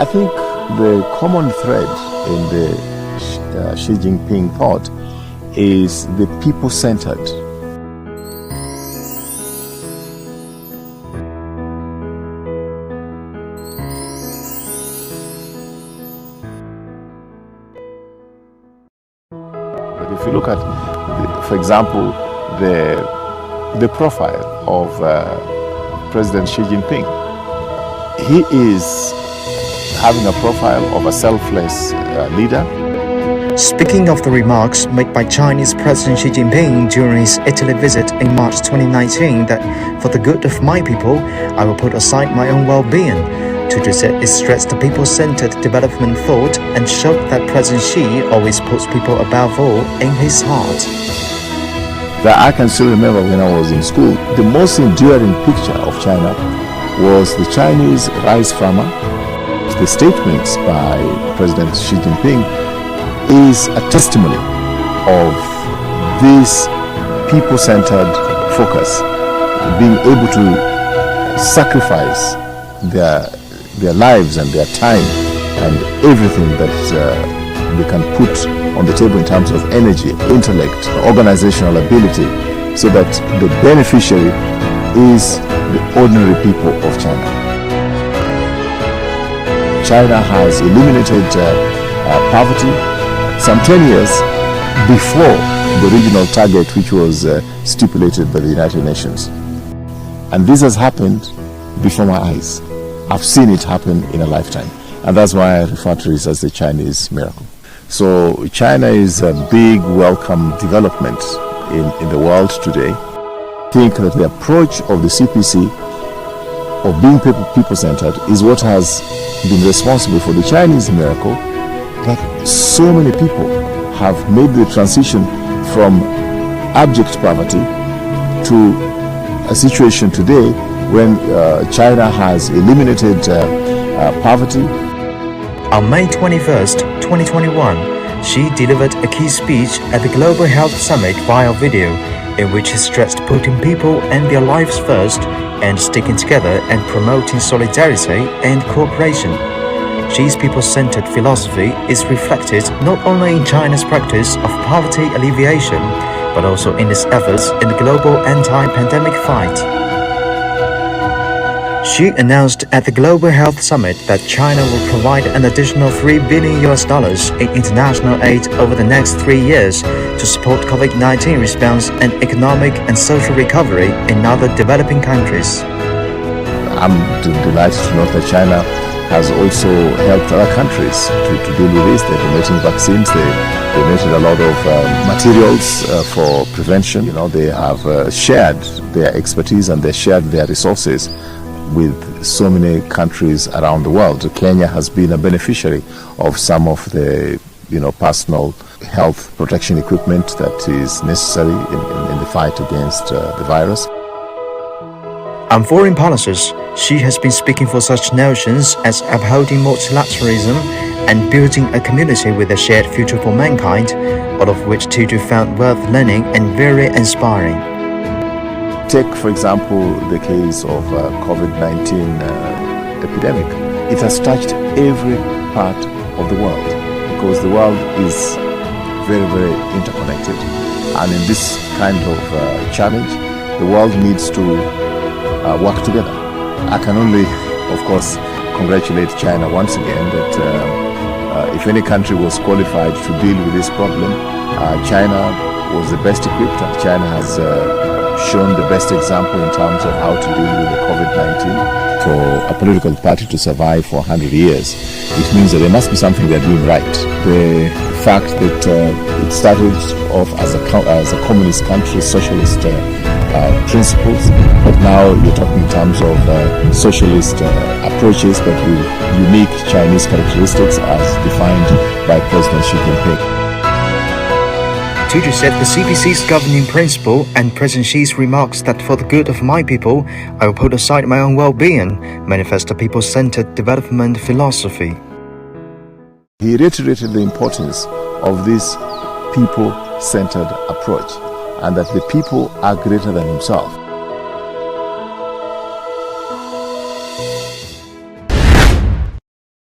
I think the common thread in the Xi Jinping thought is the people-centered. But if you look at, for example, the profile of President Xi Jinping, he is having a profile of a selfless leader. Speaking of the remarks made by Chinese President Xi Jinping during his Italy visit in March 2019 that for the good of my people, I will put aside my own well-being, Tuju said it stressed the people-centered development thought and showed that President Xi always puts people above all in his heart. That I can still remember when I was in school, the most enduring picture of China was the Chinese rice farmer. The statements by President Xi Jinping is a testimony of this people-centered focus, being able to sacrifice their lives and their time and everything that they can put on the table in terms of energy, intellect, organizational ability, so that the beneficiary is the ordinary people of China. China has eliminated poverty some 10 years before the regional target which was stipulated by the United Nations. And this has happened before my eyes. I've seen it happen in a lifetime. And that's why I refer to this as the Chinese miracle. So China is a big welcome development in the world today. I think that the approach of the CPC of being people-centered is what has been responsible for the Chinese miracle, that so many people have made the transition from abject poverty to a situation today when China has eliminated poverty. On May 21st, 2021, Xi delivered a key speech at the Global Health Summit via video, in which he stressed putting people and their lives first and sticking together and promoting solidarity and cooperation. Xi's people-centered philosophy is reflected not only in China's practice of poverty alleviation, but also in its efforts in the global anti-pandemic fight. Xi announced at the Global Health Summit that China will provide an additional $3 billion in international aid over the next 3 years to support COVID-19 response and economic and social recovery in other developing countries. I'm delighted to note that China has also helped other countries to deal with this. They're donating vaccines, they donated a lot of materials for prevention. You know, they have shared their expertise and they shared their resources with so many countries around the world. Kenya has been a beneficiary of some of the personal health protection equipment that is necessary in the fight against the virus. On foreign policies, Xi has been speaking for such notions as upholding multilateralism and building a community with a shared future for mankind, all of which Tuju found worth learning and very inspiring. Take, for example, the case of COVID-19 epidemic. It has touched every part of the world because the world is very, very interconnected. And in this kind of challenge, the world needs to work together. I can only, of course, congratulate China once again that if any country was qualified to deal with this problem, China was the best equipped, and China has shown the best example in terms of how to deal with the COVID-19. For a political party to survive for 100 years, it means that there must be something they're doing right. The fact that it started off as a communist country, socialist principles, but now you're talking in terms of socialist approaches, but with unique Chinese characteristics as defined by President Xi Jinping. Tuju said the CPC's governing principle and President Xi's remarks that for the good of my people, I will put aside my own well-being, manifest a people-centered development philosophy. He reiterated the importance of this people-centered approach and that the people are greater than himself.